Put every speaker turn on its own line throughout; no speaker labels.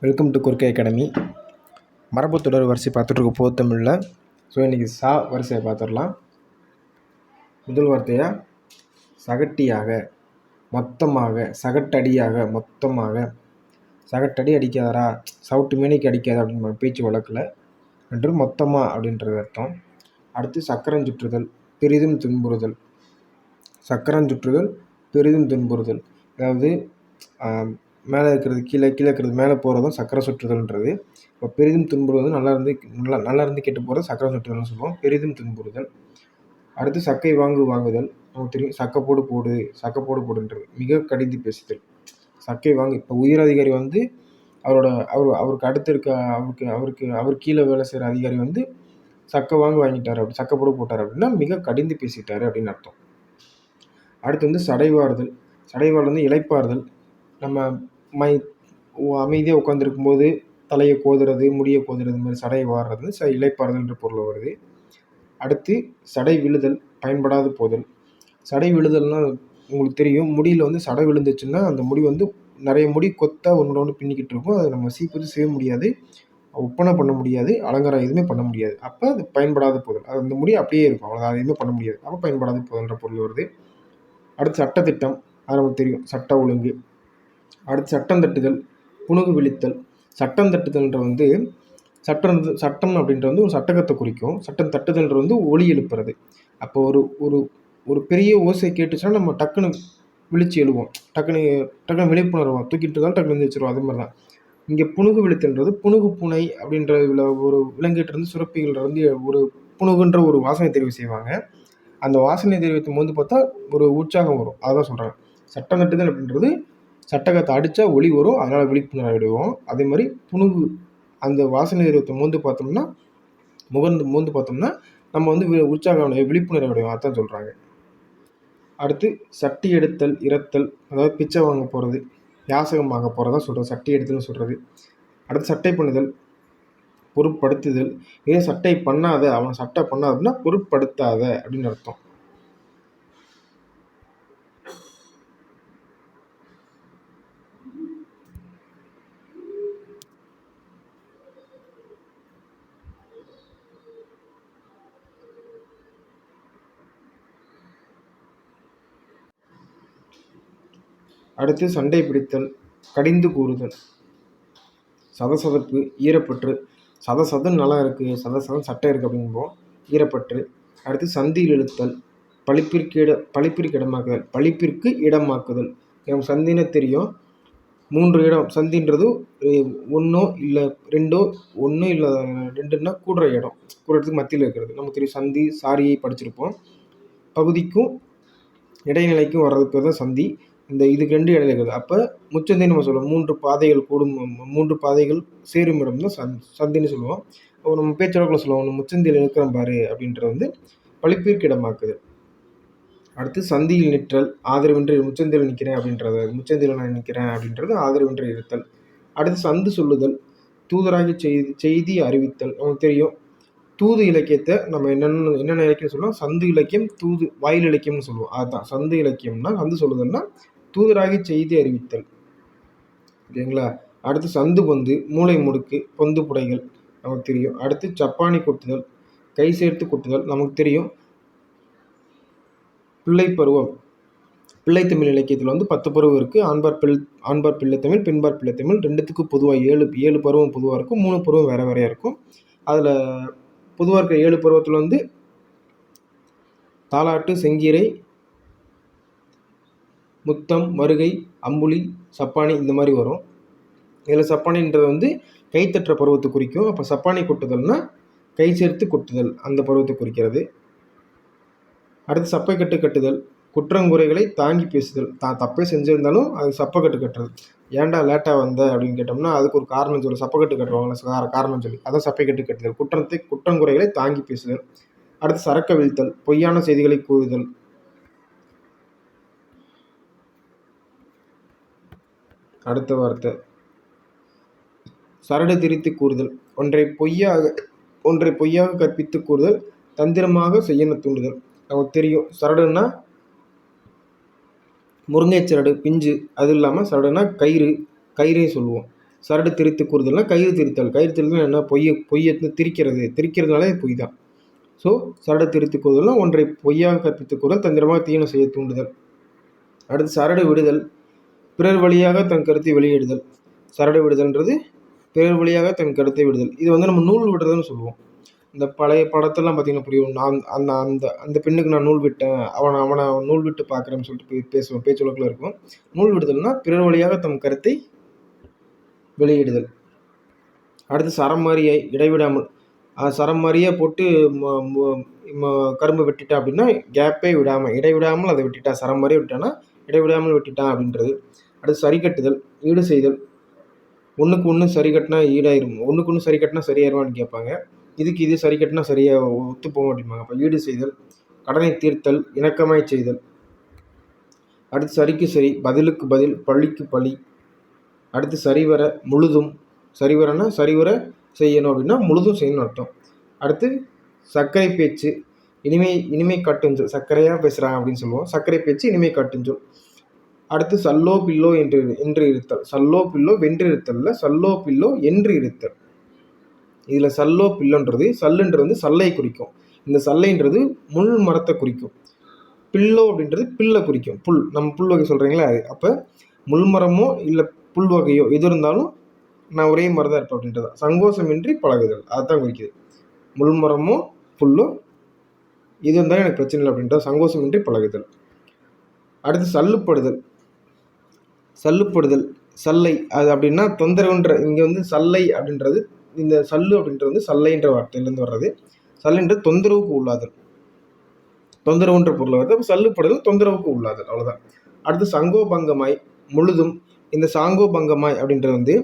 Welcome to Kurukkai academy. மரபு தொடர் வரிசை பார்த்துட்ருக்க தமிழில். ஸோ இன்றைக்கி சா வரிசையை பார்த்துடலாம். முதல் வார்த்தையாக சகட்டியாக, மொத்தமாக, சகட்டடியாக, மொத்தமாக. சகட்டடி அடிக்காதரா, சவுட்டு மேனிக்கு அடிக்காத அப்படின்னு பேச்சு வழக்கில் என்று மொத்தமாக அப்படின்றது அர்த்தம். அடுத்து சக்கரஞ்சுற்றுதல், பெரிதும் துன்புறுதல். சக்கரஞ்சுற்றுதல், பெரிதும் துன்புறுதல், அதாவது மேலே இருக்கிறது கீழே, கீழே இருக்கிறது மேலே போகிறதும் சக்கரை சுற்றுதல்ன்றது. இப்போ பெரிதும் துன்புறுவது நல்லா இருந்து கெட்டு போகிறது சக்கரை சுற்றுதல்னு சொல்லுவோம். பெரிதும் துன்புறுதல். அடுத்து சக்கை வாங்குதல். நமக்கு தெரியும், சக்கப்போடு போடுன்றது. மிக கடிந்து பேசுதல், சக்கை வாங்கு. இப்போ உயர் அதிகாரி வந்து அவருக்கு அடுத்து இருக்க அவர் கீழே வேலை செய்கிற அதிகாரி வந்து சக்கை வாங்கிட்டார், அப்படி சக்கப்போடு போட்டார் அப்படின்னா மிக கடிந்து பேசிட்டார் அப்படின்னு அர்த்தம். அடுத்து வந்து சடைவாறுதல். சடைவாறுதல் வந்து இளைப்பாறுதல். நம்ம அமைதியாக உட்காந்துருக்கும்போது தலையை கோதுறது, முடியை கோதுறது, மாதிரி சடையை வாடுறது இளைப்பாறுதல்ன்ற பொருள் வருது. அடுத்து சடை விழுதல், பயன்படாது போதல். சடை விழுதல்னால் உங்களுக்கு தெரியும், முடியில் வந்து சடை விழுந்துச்சுன்னா அந்த முடி வந்து நிறைய முடி கொத்தா ஒன்று பின்னிக்கிட்டு இருக்கும். அதை நம்ம சீப்பது செய்ய முடியாது, ஒப்பனை பண்ண முடியாது, அலங்காரம் எதுவுமே பண்ண முடியாது. அப்போ அது பயன்படாத போதல். அது அந்த முடி அப்படியே இருக்கும், அவ்வளோ அதை எதுவுமே பண்ண முடியாது. அப்போ பயன்படாத போதல்ன்ற பொருள் வருது. அடுத்து சட்டத்திட்டம், அது நமக்கு தெரியும், சட்ட ஒழுங்கு. அடுத்து சட்டம் தட்டுதல், புணுகு விழித்தல். சட்டம் தட்டுதல்ன்ற வந்து சட்டம் அப்படின்றது வந்து ஒரு சட்டகத்தை குறிக்கும். சட்டம் தட்டுதல்ன்ற வந்து ஒலி எழுப்புறது. அப்போ ஒரு பெரிய ஓசை கேட்டுச்சுன்னா நம்ம டக்குன்னு விழிச்சு எழுவோம், டக்குன்னு விழிப்புணர்வோம், தூக்கிட்டு இருந்தாலும் டக்குன்னு எழுந்திரிச்சிருவோம். அது மாதிரி தான் இங்கே புணுகு விழித்தல்ன்றது. புணுகு பூனை அப்படின்ற ஒரு விலங்கிட்டிருந்து சுரப்பிகள் வந்து ஒரு புணுகுன்ற ஒரு வாசனை தெரிவு செய்வாங்க. அந்த வாசனை தெரிவிக்கும் போது பார்த்தா ஒரு உற்சாகம் வரும், அதான் சொல்கிறாங்க. சட்டம் தட்டுதல் அப்படின்றது சட்டகத்தை அடித்தா ஒளி வரும், அதனால் விழிப்புணர்வு விடுவோம். அதே மாதிரி புணுகு, அந்த வாசனை திரவத்தை மோந்து பார்த்தோம்னா நம்ம வந்து உற்சாகம் விழிப்புணர்வு அடைவோம், அதான் சொல்கிறாங்க. அடுத்து சட்டி எடுத்தல், இறத்தல், அதாவது பிச்சை வாங்க போகிறது, யாசகம் வாங்க போகிறதா சொல்கிறது, சட்டி எடுத்தல்னு சொல்கிறது. அடுத்து சட்டை பண்ணுதல், பொருட்படுத்துதல். இதே சட்டை பண்ணாத, அவன் சட்டை பண்ணாத அப்படின்னா பொருட்படுத்தாத அப்படின்னு அர்த்தம். அடுத்து சண்டை பிடித்தல், கடிந்து கூறுதல். சதசதப்பு, ஈரப்பற்று. சதசதம் நல்லா இருக்குது, சதசதம் சட்டை இருக்குது அப்படின்போம், ஈரப்பற்று. அடுத்து சந்தியில் இழுத்தல், பழிப்பிற்கு இடமாக்குதல். நம்ம சந்தின்னு தெரியும், 3 இடம். சந்தின்றது ஒன்றோ இல்லை ரெண்டோ, ஒன்று இல்லை 2ன்னா கூடுற இடத்துக்கு மத்தியில் இருக்கிறது. நமக்கு தெரியும், சந்தி சாரியை படிச்சிருப்போம். பகுதிக்கும் இடைநிலைக்கும் வர்றதுக்கு தான் சந்தி. இதுக்கு 2 இடையில இருக்குது. அப்போ முச்சந்தின்னு நம்ம சொல்லுவோம், 3 பாதைகள் சேரும் இடம் தான் சந்தின்னு சொல்லுவோம். நம்ம பேச்சவழக்கில் சொல்லுவோம், முச்சந்தியில் இருக்கிற பாரு அப்படின்றது வந்து பழிப்பிற்கு இடமாக்குது. அடுத்து சந்தியில் நிற்றல், ஆதரவின்றி முச்சந்தியில் நிற்கிறேன் அப்படின்றது, முச்சந்தியில் நான் நிற்கிறேன் அப்படின்றது ஆதரவின்றி இருத்தல். அடுத்து சந்து சொல்லுதல், தூதராகி செய்தி அறிவித்தல். நமக்கு தெரியும், தூது இலக்கியத்தை நம்ம என்னென்ன இலக்கியம் சொல்லுவோம், சந்து இலக்கியம், தூது வாயில் இலக்கியம்னு சொல்லுவோம். அதுதான் சந்து இலக்கியம்னா, சந்து சொல்லுதல்னா தூதராகி செய்தி அறிவித்தல், ஓகேங்களா. அடுத்து சந்து பொந்து, மூளை முடுக்கு, பொந்து புடைகள் நமக்கு தெரியும். அடுத்து சப்பானி கொட்டுதல், கை சேர்த்து கொட்டுதல். நமக்கு தெரியும், பிள்ளை பருவம், பிள்ளைத்தமிழ் இலக்கியத்தில் வந்து 10 பருவம் இருக்குது. ஆண்பார் பிள்ளைத்தமிழ், பெண்பார் பிள்ளைத்தமிழ், 2த்துக்கும் பொதுவாக 7 பருவம் பொதுவாக இருக்கும், 3 பருவம் வேறு வேறையாக இருக்கும். அதில் பொதுவாக இருக்கிற 7 பருவத்தில் வந்து தாலாட்டு, செங்கீரை, முத்தம், மருகை, அம்புலி, சப்பானி இந்த மாதிரி வரும். இதில் சப்பானின்றது வந்து கைத்தட்டுற பருவத்தை குறிக்கும். அப்போ சப்பானி கொட்டுதல்னா கை சேர்த்து கொட்டுதல், அந்த பருவத்தை குறிக்கிறது. அடுத்து சப்பை கட்டுதல், குற்றங்குறைகளை தாங்கி பேசுதல். தப்பே செஞ்சுருந்தாலும் அது சப்பக்கட்டு கட்டுறது. ஏன்டா லேட்டாக வந்த அப்படின்னு கேட்டோம்னா அதுக்கு ஒரு காரணம் சொல்லி சப்பக்கட்டு கட்டுவாங்க, காரணம் சொல்லி, அதான் சப்பை கட்டுதல். குற்றங்குறைகளை தாங்கி பேசுதல். அடுத்து சரக்க வீழ்த்தல், பொய்யான செய்திகளை கூறுதல். அடுத்த வார்த்தை சரடு திரித்து கூறுதல், ஒன்றை பொய்யாக கற்பித்து கூறுதல், தந்திரமாக செய்ய தூண்டுதல். நமக்கு தெரியும், சரடுன்னா முருங்கை சரடு பிஞ்சு, அது இல்லாமல் சரடுனா கயிறையும் சொல்லுவோம். சரடு திரித்து கூறுதல்னா கயிறு திரித்தல். கயிறு திரித்தல் என்ன? பொய்யை திரிக்கிறதுனாலே பொய் தான். ஸோ சரடு திரித்து கூறுதல்னா ஒன்றை பொய்யாக கற்பித்து கூறுதல், தந்திரமாக தீயன செய்ய தூண்டுதல். அடுத்து சரடு விடுதல், பிறர் வழியாக தன் கருத்தை வெளியிடுதல். சரடு விடுதல்ன்றது பிறர் வழியாக தன் கருத்தை விடுதல். இது வந்து நம்ம நூல் விடுறதுன்னு சொல்லுவோம். இந்த பழைய படத்தெல்லாம் பார்த்தீங்கன்னா புரியும். நான் அந்த அந்த அந்த பெண்ணுக்கு நான் நூல் விட்டேன், அவனை நூல் விட்டு பார்க்குறேன்னு சொல்லிட்டு பேசுவோம், பேச்சு வழக்கில் இருக்கும். நூல் விடுதல்னா பிறர் வழியாக தம் கருத்தை வெளியிடுதல். அடுத்து சரம் மாறியை இடைவிடாமல், சரம் மாறியே போட்டு கரும்பு வெட்டிட்டா அப்படின்னா கேப்பே விடாமல், இடைவிடாமல் அதை விட்டுட்டா, சரம் மாதிரியே விட்டானா இடைவிடாமல் விட்டுட்டான் அப்படின்றது. அடுத்து சரி கட்டுதல், ஈடு செய்தல். ஒன்றுக்கு ஒன்று சரி கட்டினா ஈடாயிரும், ஒன்றுக்கு ஒன்று சரி கட்டினா சரியாயிருவான்னு கேட்பாங்க. இதுக்கு இது சரி கட்டினா சரியாக ஒத்து போக அப்படிம்பாங்க. அப்போ ஈடு செய்தல், கடனை தீர்த்தல், இணக்கமாய் செய்தல். அடுத்து சரிக்கு சரி, பதிலுக்கு பதில், பழிக்கு பழி. அடுத்து சரிவர, முழுதும். சரிவரன்னா சரிவர செய்யணும் அப்படின்னா முழுதும் செய்யணும் அர்த்தம். அடுத்து சர்க்கரை பேச்சு, இனிமை காட்டுஞ்சொல். சர்க்கரையாக பேசுகிறாங்க அப்படின்னு சொல்லுவோம். சர்க்கரை பேச்சு, இனிமை காட்டுஞ்சொல். அடுத்து சல்லோ பில்லோ என்று இருத்தல். சல்லோ பில்லோ வென்று இருத்தல்ல, சல்லோ பில்லோ என்று இருத்தல். இதில் சல்லோ பில்லோன்றது, சல்லுன்றது வந்து சல்லை குறிக்கும். இந்த சல்லைன்றது முள் மரத்தை குறிக்கும். பில்லோ அப்படின்றது பில்லை குறிக்கும். புல், நம்ம புல் வகை சொல்கிறீங்களா அது. அப்போ முள் மரமோ இல்லை புல் வகையோ எது இருந்தாலும் நான் ஒரே மாதிரி தான் இருப்பேன் அப்படின்றது. சங்கோசமின்றி பழகுதல் அதுதான் குறிக்குது. முள் மரமோ புல்லோ இது இருந்தாலும் எனக்கு பிரச்சனை இல்லை அப்படின்றது சங்கோசமின்றி பழகுதல். அடுத்து சல்லுப்படுதல். சல்லை அது அப்படின்னா தொந்தரவுன்ற, இங்கே வந்து சல்லை அப்படின்றது, இந்த சல்லு அப்படின்றது வந்து சல்லைன்ற வார்த்தையிலேருந்து வர்றது. சல்லைன்றது தொந்தரவுக்கு உள்ளாதல், தொந்தரவுன்ற பொருள் வருது. அப்போ சல்லுப்படுதல் தொந்தரவுக்கு உள்ளாதல், அவ்வளோதான். அடுத்து சங்கோபங்கமாய், முழுதும். இந்த சாங்கோபங்கமாய் அப்படின்றது வந்து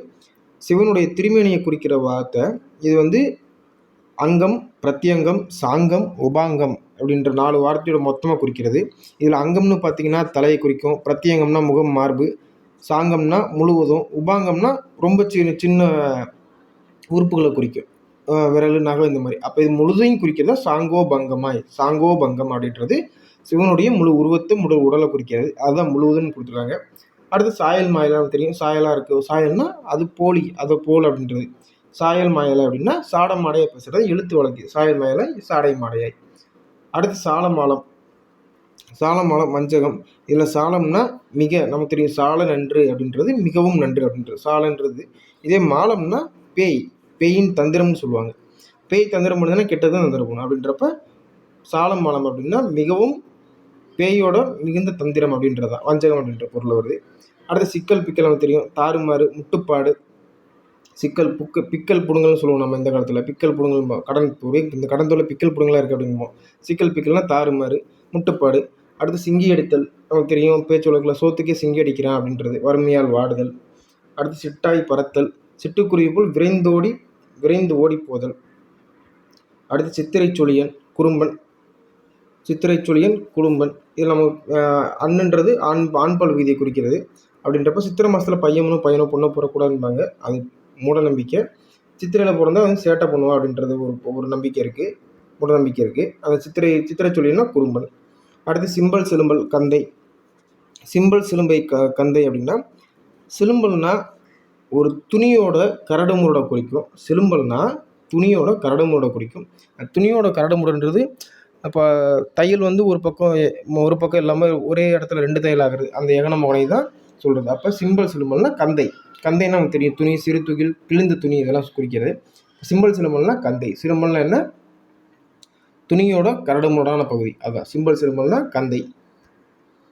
சிவனுடைய திருமேனியை குறிக்கிற வார்த்தை. இது வந்து அங்கம், பிரத்யங்கம், சாங்கம், உபாங்கம் அப்படின்ற 4 வார்த்தையோட மொத்தமாக குறிக்கிறது. இதில் அங்கம்னு பார்த்தீங்கன்னா தலையை குறிக்கும், பிரத்யங்கம்னா முகம் மார்பு, சாங்கம்னா முழுவதும், உபாங்கம்னா ரொம்ப சின்ன உறுப்புகளை குறிக்கும், விரல், நகம் இந்த மாதிரி. அப்போ இது முழுதையும் குறிக்கிறதா சாங்கோபங்கம் அப்படின்றது சிவனுடைய முழு உருவத்தை முழு உடலை குறிக்கிறது. அதுதான் முழுவதுன்னு கொடுத்துருக்காங்க. அடுத்து சாயல் மாயலாம் தெரியும், சாயலாக இருக்குது. சாயல்னா அது போலி, அதை போல் அப்படின்றது. சாயல் மாயலை அப்படின்னா சாடம் மாடையை பேசுகிறது, எழுத்து வழக்கு. சாயல் மாயலை சாடை மாடையாய். அடுத்து சாலமாலம். வஞ்சகம். இதில் சாலம்னா மிக, நமக்கு தெரியும் சால நன்று அப்படின்றது மிகவும் நன்று அப்படின்றது சாலன்றது. இதே மாலம்னா பேயின் தந்திரம்னு சொல்லுவாங்க. பேய் தந்திரம் பண்ணுதுன்னா கெட்டதும் தந்திரம் பண்ணும் அப்படின்றப்ப சாலம் மாலம் அப்படின்னா மிகவும் பேயோட மிகுந்த தந்திரம் அப்படின்றதான் வஞ்சகம் அப்படின்ற பொருள் வருது. அடுத்து சிக்கல் பிக்கல் நமக்கு தெரியும், தாறுமாறு, முட்டுப்பாடு. சிக்கல் பிக்கல் புடுங்கல்னு சொல்லுவோம் நம்ம இந்த காலத்தில். பிக்கல் புடுங்கல், கடன் இந்த கடன் தொல்லை பிக்கல் புடுங்கலாக இருக்குது அப்படின்போம். சிக்கல் பிக்கல்னா தாறுமாறு, முட்டுப்பாடு. அடுத்து சிங்கி அடித்தல் நமக்கு தெரியும், பேச்சு வழக்கில் சோத்துக்கே சிங்கி அடிக்கிறான் அப்படின்றது, வறுமையால் வாடுதல். அடுத்து சிட்டாய் பறத்தல், சிட்டுக்குருவி போல் விரைந்து ஓடி போதல். அடுத்து சித்திரை சொலியன், குறும்பன். இதில் நம்ம அண்ணுன்றது ஆண்பால் விதியை குறிக்கிறது. அப்படின்றப்ப சித்திரை மாதத்தில் பையனோ பொண்ணோ போடக்கூடாதுன்பாங்க, அது மூட நம்பிக்கை. சித்திரையில் பிறந்தா வந்து சேட்டை பண்ணுவோம் அப்படின்றது ஒரு நம்பிக்கை இருக்குது, மூட நம்பிக்கை இருக்குது. அந்த சித்திரை சொலியன்னா குறும்பன். அடுத்து சிம்பல் சிலும்பல் கந்தை. சிம்பல் சிலும்பை கந்தை அப்படின்னா, சிலும்பல்னா ஒரு துணியோட கரடுமுரடை குறிக்கும், சிலும்பல்னா துணியோட கரடுமுரடை குறிக்கும். துணியோட கரடுமுரடுன்றது அப்போ தையல் வந்து ஒரு பக்கம் இல்லாமல் ஒரே இடத்துல 2 தையல் ஆகுறது, அந்த எகன முகனை தான் சொல்கிறது. அப்போ சிம்பல் சிலும்பல்னா கந்தைன்னா நமக்கு தெரியும், துணி, சிறு துகில், கிழிந்த துணி இதெல்லாம் குறிக்கிறது. சிம்பல் சிலும்பல்னா கந்தை. சிலும்பல்னா என்ன? துணியோட கரடுமுரடான பகுதி, அதுதான் சிம்பல் சிலும்பல்னா கந்தை.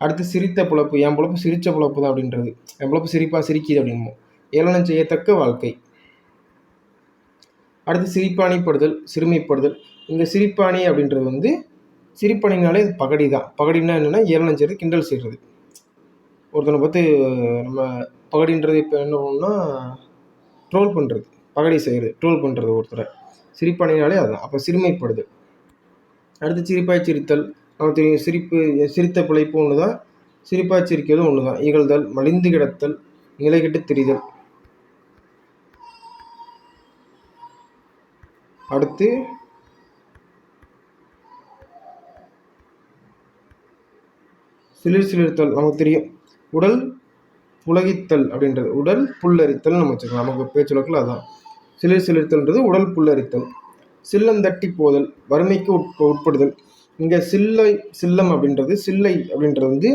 அடுத்து சிரித்த புழப்பு. என் புழப்பு சிரித்த புழப்பு தான் அப்படின்றது, என் புழப்பு சிரிக்குது அப்படின்போம். ஏளனம் செய்யத்தக்க வாழ்க்கை. அடுத்து சிரிப்பாணிப்படுதல், சிறுமைப்படுதல். இங்கே சிரிப்பாணி அப்படின்றது வந்து சிரிப்பாணினாலே இது பகடி தான். பகடினா என்னென்னா ஏளனம் செய்கிறது, கிண்டல் செய்கிறது. ஒருத்தனை பார்த்து நம்ம பகடின்றது இப்போ என்ன பண்ணணும்னா ட்ரோல் பண்ணுறது, பகடி செய்கிறது, ட்ரோல் பண்ணுறது ஒருத்தரை. சிரிப்பாணினாலே அதுதான். அப்போ சிறுமைப்படுதல். அடுத்து சிரிப்பாய் சிரித்தல் நமக்கு தெரியும், சிரித்த பிழைப்பு ஒன்று தான், சிரிப்பாய் சிரிக்கிறது ஒன்று தான். இகழ்தல், மலிந்து கிடத்தல், நிலைகெட்டு திரிதல். அடுத்து சிலிர்த்தல் நமக்கு தெரியும், உடல் புலகித்தல் அப்படின்றது உடல் புல்லரித்தல் நம்ம வச்சுக்கலாம். நமக்கு பேச்சு வழக்கில் அதான். சிலிர் சிலிர்த்தல்ன்றது உடல் புல்லரித்தல். சில்லந்தட்டி போதல், வறுமைக்கு உட்படுதல். இங்கே சில்லம் அப்படின்றது, சில்லை அப்படின்றது வந்து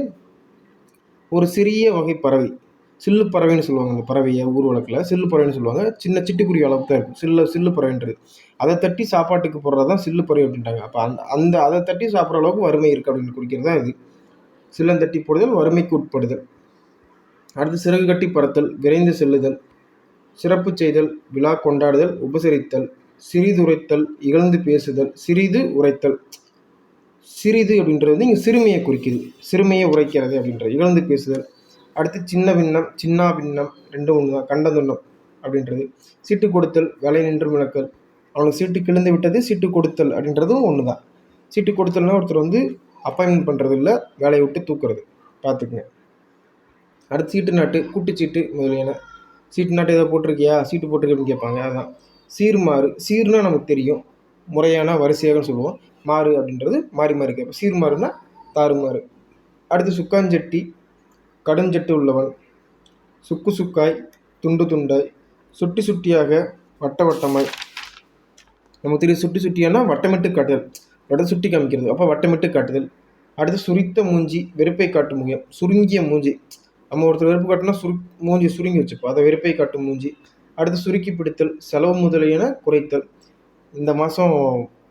ஒரு சிறிய வகை பறவை. சில்லு பறவைன்னு சொல்லுவாங்க. அந்த பறவையை ஊர் வழக்கில் சில்லு பறவைன்னு சொல்லுவாங்க. சின்ன சிட்டுக்குருவி அளவுக்கு தான் இருக்கும் சில்லு பறவைன்றது. அதை தட்டி சாப்பாட்டுக்கு போடுறது தான் சில்லு பறவை அப்படின்ட்டாங்க. அப்போ அதை தட்டி சாப்பிட்ற அளவுக்கு வறுமை இருக்குது அப்படின்னு குறிக்கிறது தான் இது. சில்லந்தட்டி போடுதல், வறுமைக்கு உட்படுதல். அடுத்து சிறகு கட்டி பறத்தல், விரைந்து செல்லுதல், சிறப்பு செய்தல், விழா கொண்டாடுதல், உபசரித்தல், சிறிதுரைத்தல், இகழ்ந்து பேசுதல், சிறிது உரைத்தல். சிறிது அப்படின்றது வந்து இங்கே சிறுமையை குறிக்குது. சிறுமையை உரைக்கிறது அப்படின்றது இகழ்ந்து பேசுதல். அடுத்து சின்ன பின்னம், சின்னா பின்னம், ரெண்டும் ஒன்று தான். கண்டதுன்னம் அப்படின்றது. சீட்டு கொடுத்தல், வேலை நின்று விளக்கல். அவனுக்கு சீட்டு கிழிந்து விட்டது, சீட்டு கொடுத்தல் அப்படின்றதும் ஒன்று தான். சீட்டு கொடுத்தல்னா ஒருத்தர் வந்து அப்பாயின்மெண்ட் பண்ணுறது இல்லை, வேலையை விட்டு தூக்குறது. பார்த்துக்குங்க. அடுத்து சீட்டு நாட்டு, கூட்டுச்சீட்டு முதலியன. சீட்டு நாட்டு எதாவது போட்டிருக்கியா, சீட்டு போட்டிருக்கேன்னு கேட்பாங்க. அதுதான். சீர்மாறு, சீர்னா நமக்கு தெரியும், முறையான வரிசையாக சொல்லுவோம். மாறு அப்படின்றது மாறி மாறி கேட்போம். சீர்மாறுனா தாறுமாறு. அடுத்து சுக்காஞ்சட்டி, கடுஞ்சட்டு உள்ளவன். சுக்கு சுக்காய், துண்டு துண்டாய், சுட்டி சுட்டியாக, வட்ட வட்டமாய். நமக்கு தெரியும் சுட்டி சுட்டியானா வட்டமிட்டு காட்டுதல், வட சுட்டி காமிக்கிறது. அப்போ வட்டமிட்டு காட்டுதல். அடுத்து சுரித்த மூஞ்சி, வெறுப்பை காட்டும் முகம். சுருங்கிய மூஞ்சி, நம்ம ஒருத்தர் வெறுப்பு காட்டினா மூஞ்சி சுருங்கி வச்சுப்போம், அதை வெறுப்பை காட்டும் மூஞ்சி. அடுத்து சுருக்கி பிடித்தல், செலவு முதலியன குறைத்தல். இந்த மாதம்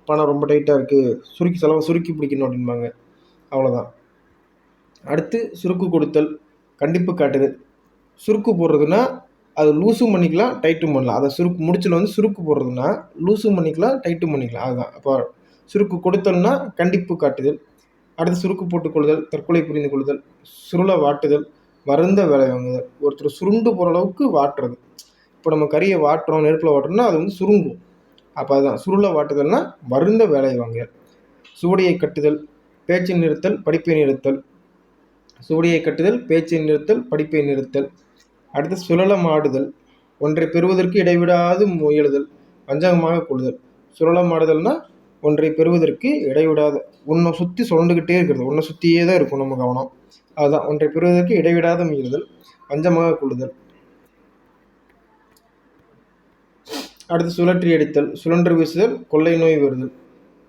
பணம் ரொம்ப டைட்டாக இருக்குது, செலவை சுருக்கி பிடிக்கணும் அப்படின்பாங்க. அவ்வளோதான். அடுத்து சுருக்கு கொடுத்தல், கண்டிப்பு காட்டுதல். சுருக்கு போடுறதுன்னா அது லூஸும் பண்ணிக்கலாம், டைட்டும் பண்ணலாம். அதை முடிச்சில் வந்து சுருக்கு போடுறதுன்னா லூஸும் பண்ணிக்கலாம், டைட்டும் பண்ணிக்கலாம். அதுதான். அப்போ சுருக்கு கொடுத்தல்னா கண்டிப்பு காட்டுதல். அடுத்து சுருக்கு போட்டுக்கொள்ளுதல், தற்கொலை புரிந்து கொள்ளுதல், சுருளை வாட்டுதல், வருந்த வேலை வாங்குதல். ஒருத்தர் சுருண்டு போகிற அளவுக்கு வாட்டுறது. இப்போ நம்ம கறியை வாட்டுறோம், நெருப்பில் வாட்டுறோம்னா அது வந்து சுருங்கும். அப்போ அதுதான் சுருளை வாட்டுதல்னா வருந்த வேலை வாங்குதல். சுவடியை கட்டுதல், பேச்சை நிறுத்தல், படிப்பை நிறுத்தல். சுவடியை கட்டுதல், பேச்சை நிறுத்தல், படிப்பை நிறுத்தல். அடுத்து சுழலமாடுதல், ஒன்றை பெறுவதற்கு இடைவிடாது முயலுதல், வஞ்சகமாக கொள்ளுதல். சுழலமாடுதல்னா ஒன்றை பெறுவதற்கு இடைவிடாத, உன்னை சுற்றி சுழண்டுக்கிட்டே இருக்கிறது, உன்னை சுற்றியே தான் இருக்கும் நம்ம கவனம். அதுதான் ஒன்றை பெறுவதற்கு இடைவிடாத முயலுதல், வஞ்சமாக கொள்ளுதல். அடுத்து சுழற்றி அடித்தல், சுழன்று வீசுதல், கொள்ளை நோய் வருதல்.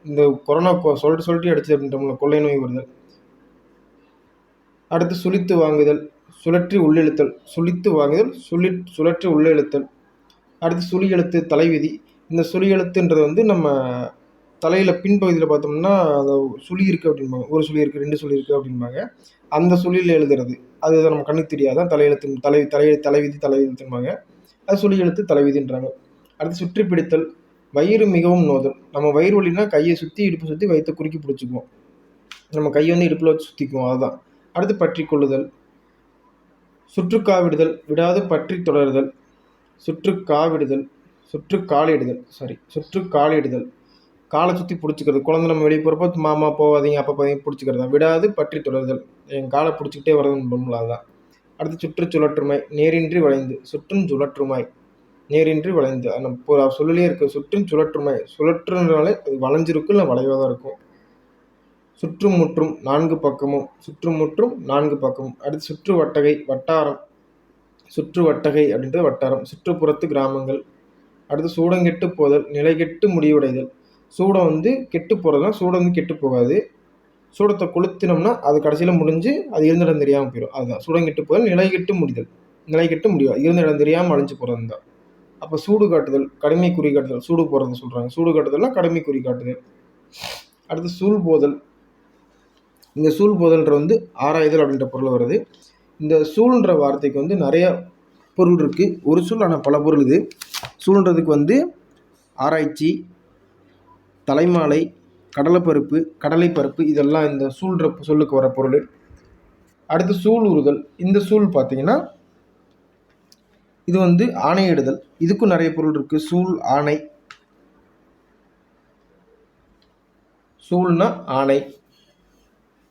இந்த கொரோனா சொல்லிட்டு அடிச்சது அப்படின்றோம்ல, கொள்ளை நோய் வருதல். அடுத்து சுழித்து வாங்குதல், சுழற்றி உள்ளிழுத்தல், சுழித்து வாங்குதல், சுழற்றி உள்ளிழுத்தல். அடுத்து சுழி எழுத்து, தலைவிதி. இந்த சுழி எழுத்துன்றது வந்து நம்ம தலையில் பின்பகுதியில் பார்த்தோம்னா அந்த சுழி இருக்குது அப்படின்பாங்க, ஒரு சுழி இருக்குது, 2 சுழி இருக்குது அப்படின்பாங்க. அந்த சுழியில் எழுதுறது அது நம்ம கண்ணுக்கு தெரியாதான் தலையெழுத்து, தலைவிதி தலையெழுத்துன்பாங்க. அது சுழி எழுத்து, தலைவிதின்றாங்க. அடுத்து சுற்றி பிடித்தல், வயிறு மிகவும் நோதல். நம்ம வயிறு வலினா கையை சுற்றி இடுப்பு சுற்றி வயிற்றை குறுக்கி பிடிச்சிக்குவோம், நம்ம கையை வந்து இடுப்பில் வச்சு சுற்றிக்குவோம், அதுதான். அடுத்து பற்றி கொள்ளுதல், சுற்றுக்காவிடுதல், விடாது பற்றி தொடருதல், சுற்றுக்காவிடுதல், சுற்றுக்காலிடுதல், காலை சுற்றி பிடிச்சிக்கிறது. குழந்தை நம்ம வெளியே போகிறப்போ மாமா போகாதீங்க, அப்போ போகாதீங்க பிடிச்சிக்கிறதா. விடாது பற்றி தொடருதல், என் காலை பிடிச்சிக்கிட்டே வரதுன்னு பண்ணும்ல, அதுதான். அடுத்து சுற்றுச்சுழற்றுமை, நேரின்றி வளைந்து. சுற்றும் சுழற்றுமாய், நேரின்றி வளைந்து. நம்ம சொல்லலே இருக்குது, சுற்றும் சுழற்றுமாய். சுழற்றுனாலே அது வளைஞ்சிருக்கும், இல்லை வளைவாக தான் இருக்கும். சுற்றும் முற்றும், 4 பக்கமும். சுற்றும் முற்றும் 4 பக்கமும். அடுத்து சுற்று வட்டகை, வட்டாரம். சுற்று வட்டகை அப்படின்றது வட்டாரம். சுற்றுப்புறத்து கிராமங்கள். அடுத்து சூடங்கெட்டு போதல், நிலை கெட்டு முடிவடைதல். சூடம் வந்து கெட்டு போகிறதுனா சூடம் வந்து கெட்டு போகாது, சூடத்தை கொளுத்தினோம்னா அது கடைசியில் முடிஞ்சு அது இருந்த இடம் தெரியாமல் போயிடும். அதுதான் சூடங்கெட்டு போதல், நிலை கெட்டு முடிதல். நிலை கெட்டு முடியாது, இருந்த இடம் தெரியாமல் அழிஞ்சு போகிறது தான். அப்போ சூடு காட்டுதல், கடுமை குறி காட்டுதல். சூடு போகிறது சொல்கிறாங்க, சூடு காட்டுதல்னா கடுமை குறி காட்டுதல். அடுத்து சூழ் போதல். இந்த சூழ் போதல்ன்ற வந்து ஆராய்தல் அப்படின்ற பொருள் வருது. இந்த சூழ்ன்ற வார்த்தைக்கு வந்து நிறைய பொருள் இருக்குது, ஒரு சூழ் ஆனால் பல பொருள். இது சூழ்ன்றதுக்கு வந்து ஆராய்ச்சி, தலைமாலை, கடலைப்பருப்பு, கடலைப்பருப்பு, இதெல்லாம் இந்த சூழ்ன்ற சொல்லுக்கு வர பொருள். அடுத்து சூழ் உறுதல். இந்த சூழ் பார்த்தீங்கன்னா இது வந்து ஆணையிடுதல், இதுக்கும் நிறைய பொருள் இருக்குது. சூழ், ஆணை. சூழ்னா ஆணை.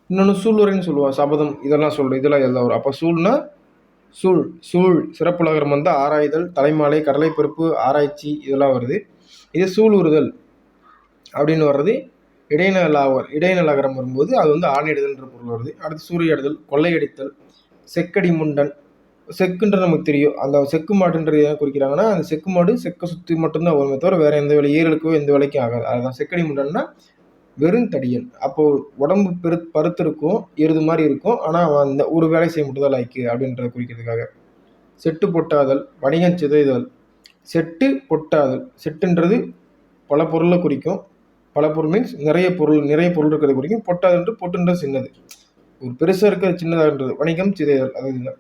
இன்னொன்று சூளுரைன்னு சொல்லுவாள், சபதம், இதெல்லாம் சொல்கிறேன், இதெல்லாம் எல்லாம் வரும். அப்போ சூழ்னா சூழ் சிறப்புலகரம் வந்து ஆராய்தல், தலைமாலை, கடலைப்பருப்பு, ஆராய்ச்சி, இதெல்லாம் வருது. இது சூழ் உறுதல் அப்படின்னு வர்றது இடைநிலகரம் வரும்போது அது வந்து ஆணையிடுதல்ன்ற பொருள் வருது. அடுத்து சூறையாடுதல், கொள்ளையடித்தல், செக்கடி முண்டன், செக்குன்றது நமக்கு தெரியும். அந்த செக்கு மாடுன்றது எத குறிக்கிறாங்கன்னா, அந்த செக்கு மாடு செக்க சுத்தி மட்டும் தான் வருமே தவிர, வேற எந்த வேலை ஏறுகளுக்கோ எந்த வேலைக்கும் ஆகாது. அதுதான் செக்கடி முண்டன்னா வெறும் தடியன். அப்போ உடம்பு பருத்திருக்கும், எருது மாரி இருக்கும். ஆனா, அவன் அந்த ஒரு வேலை செய்ய மட்டும் தான் லாயக்கு அப்படின்றத குறிக்கிறதுக்காக. செட்டு பொட்டாதல், வணிகம் சிதைதல். செட்டு பொட்டாதல். செட்டுன்றது பல பொருளை குறிக்கும். பல பொருள் மீன்ஸ் நிறைய பொருள் இருக்கிறது குறிக்கும். பொட்டாதல்ன்று பொட்டுன்றது சின்னது. ஒரு பெருசா இருக்கிறது சின்னதான்றது. வணிகம் சிதைதல் அதுதான்.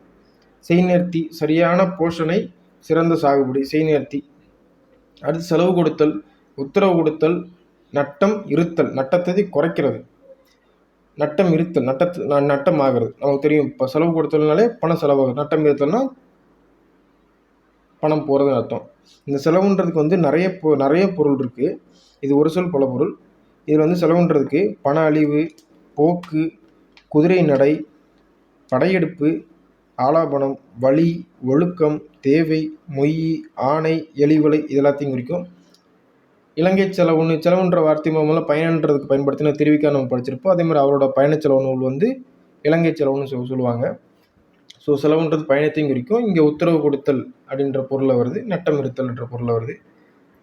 செய்நேர்த்தி சரியான போஷணை சிறந்த சாகுபடி செய்நேர்த்தி. அடுத்து செலவு கொடுத்தல், உத்தரவு கொடுத்தல், நட்டம் இருத்தல். நட்டத்தை குறைக்கிறது. நட்டம் இருத்தல், நட்டம் ஆகிறது. நமக்கு தெரியும். இப்போ செலவு கொடுத்தல்னாலே பணம் செலவாகுது. நட்டம் இருத்தல்னா பணம் போகிறதுன்னு அர்த்தம். இந்த செலவுன்றதுக்கு வந்து நிறைய பொருள் இருக்குது. இது ஒரு சொல் பல பொருள். இதில் வந்து செலவுன்றதுக்கு பண அழிவு, போக்கு, குதிரை நடை, படையெடுப்பு, ஆலாபனம், வழி, ஒழுக்கம், தேவை, மொய், ஆணை, எலிவலை இது எல்லாத்தையும் குறிக்கும். இலங்கை செலவுன்ற வார்த்தை மூலமாக பயணன்றதுக்கு பயன்படுத்தின திருவிக்கா நம்ம படிச்சிருப்போம். அதே மாதிரி அவரோட பயண செலவு நூல் வந்து இலங்கை செலவுன்னு சொல்லுவாங்க. ஸோ செலவுன்றது பயணத்தையும் குறிக்கும். இங்கே உத்தரவு கொடுத்தல் அப்படின்ற பொருளில் வருது. நட்டம் இருத்தல் என்ற பொருளில் வருது.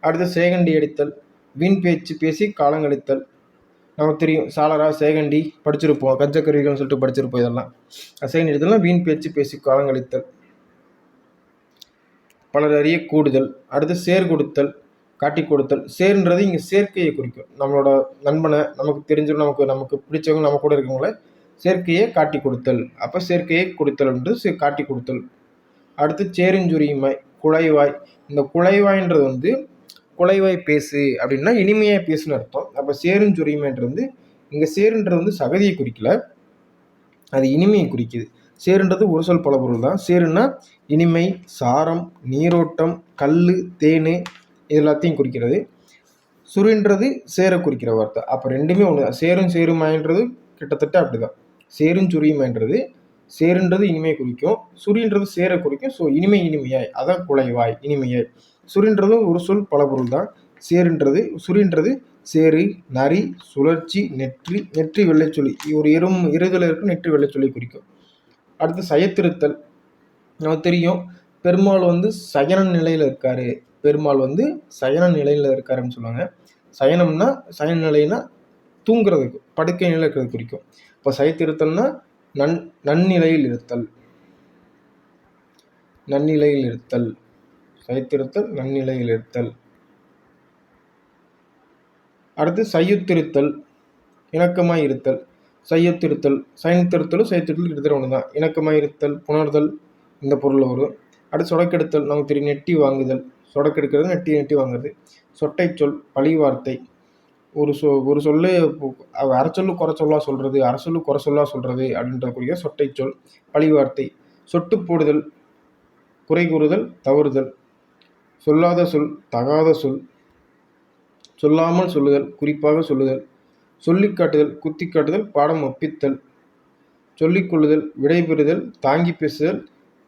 அடுத்து சேகண்டி அடித்தல், வீண் பேச்சு பேசி காலங்கழித்தல். நமக்கு தெரியும் சாலரா சேகண்டி படிச்சிருப்போம். கஞ்சக்கருவிகள்னு சொல்லிட்டு படிச்சிருப்போம். இதெல்லாம் சேகண்டி அடித்தல்னா வீண் பேச்சு பேசி காலங்கழித்தல். பலர் அறிய கூடுதல். அடுத்து சேர் கொடுத்தல், காட்டி கொடுத்தல். சேர்ன்றது இங்கே சேர்க்கையை குறிக்கும். நம்மளோட நண்பனை, நமக்கு தெரிஞ்சவங்க, நமக்கு பிடிச்சவங்க, நம்ம கூட இருக்கவங்கள சேர்க்கையை காட்டி கொடுத்தல். அப்போ சேர்க்கையை கொடுத்தல் என்று காட்டி கொடுத்தல். அடுத்து சேருஞ்சுரியுமாய், குழைவாய். இந்த குழைவாய்ன்றது வந்து குழைவாய் பேசு அப்படின்னா இனிமையாக பேசுன்னு அர்த்தம். அப்போ சேருஞ்சுரியுமைன்றது வந்து இங்கே சேருன்றது வந்து சகதியை குறிக்கல, அது இனிமையை குறிக்குது. சேருன்றது ஒரு சொல் பல பொருள் தான். சேருன்னா இனிமை, சாரம், நீரோட்டம், கல், தேன் இது எல்லாத்தையும் குறிக்கிறது. சுரின்றது சேர குறிக்கிற வார்த்தை. அப்போ ரெண்டுமே ஒன்று தான். சேருமாயின்றது கிட்டத்தட்ட அப்படிதான். சேருஞ்சுரியுமைன்றது சேருன்றது இனிமையை குறிக்கும், சுரின்றது சேர குறிக்கும். ஸோ இனிமையாய், அதான் குழைவாய், இனிமையாய். சுரின்றதும் ஒரு சொல் பல பொருள் தான். சுரின்றது சேரு, நரி, சுழற்சி, நெற்றி வெள்ளைச்சொலி. ஒரு இருதல இருக்கு நெற்றி வெள்ளைச்சொலி குறிக்கும். அடுத்து சயத்திருத்தல். நமக்கு தெரியும் பெருமாள் வந்து சயன நிலையில் இருக்காரு. பெருமாள் வந்து சயன நிலையில் இருக்காருன்னு சொல்லுவாங்க. சயனம்னா சயன நிலைனா தூங்குறதுக்கு, படுக்கை நிலை இருக்கிறது குறிக்கும். இப்போ சயத்திருத்தல்னா நன்னிலையில் இருத்தல். சயத்திருத்தல், நன்னிலையில் இருத்தல். அடுத்து சையுத்திருத்தல், இணக்கமாய் இருத்தல். சையுத்திருத்தல், சயனித்திருத்தலும் சைத்திருத்தல் கிட்டத்தட்ட ஒன்று தான். இணக்கமாய் இருத்தல், புணர்தல் இந்த பொருள் வரும். அடுத்து சொடக்கெடுத்தல், நமக்கு தெரியும் நெட்டி வாங்குதல். சொடக்கெடுக்கிறது நெட்டி வாங்குறது. சொட்டை சொல், பழி வார்த்தை. ஒரு சொல்லு அரைச்சொல்லு குறை சொல்லா சொல்கிறது, அரசொல்லு குறை சொல்லா சொல்கிறது அப்படின்ற குறிக்க சொட்டை சொல், பழி வார்த்தை. சொட்டு போடுதல், குறை கூறுதல், தவறுதல். சொல்லாத சொல், தகாத சொல். சொல்லாமல் சொல்லுதல், குறிப்பாக சொல்லுதல். சொல்லிக் காட்டுதல், குத்தி காட்டுதல், பாடம் ஒப்பித்தல். சொல்லிக் கொள்ளுதல், விடைபெறுதல், தாங்கி பேசுதல்,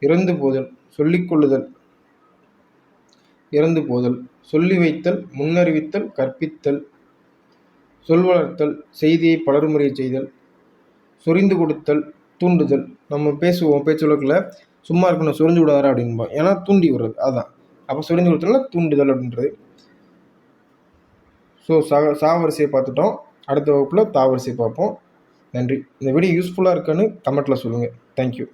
இறந்து போதல். சொல்லிக் கொள்ளுதல், இறந்து போதல். சொல்லி வைத்தல், முன்னறிவித்தல், கற்பித்தல். சொல் வளர்த்தல், செய்தியை பலர்முறை செய்தல். சொரிந்து கொடுத்தல், தூண்டுதல். நம்ம பேசுவோம், பேச்சு வழக்கில் சும்மா இருக்கணும், சொரிஞ்சு விடாதா அப்படின்போம். ஏன்னா தூண்டி விடுறது, அதுதான். அப்போ சொரிந்து கொடுத்தல்னா தூண்டுதல் அப்படின்றது. ஸோ சா வரிசையை பார்த்துட்டோம். அடுத்த வகுப்பில் தா வரிசையை பார்ப்போம். நன்றி. இந்த வீடியோ யூஸ்ஃபுல்லாக இருக்கான்னு கமெண்ட்டில் சொல்லுங்கள். தேங்க்யூ.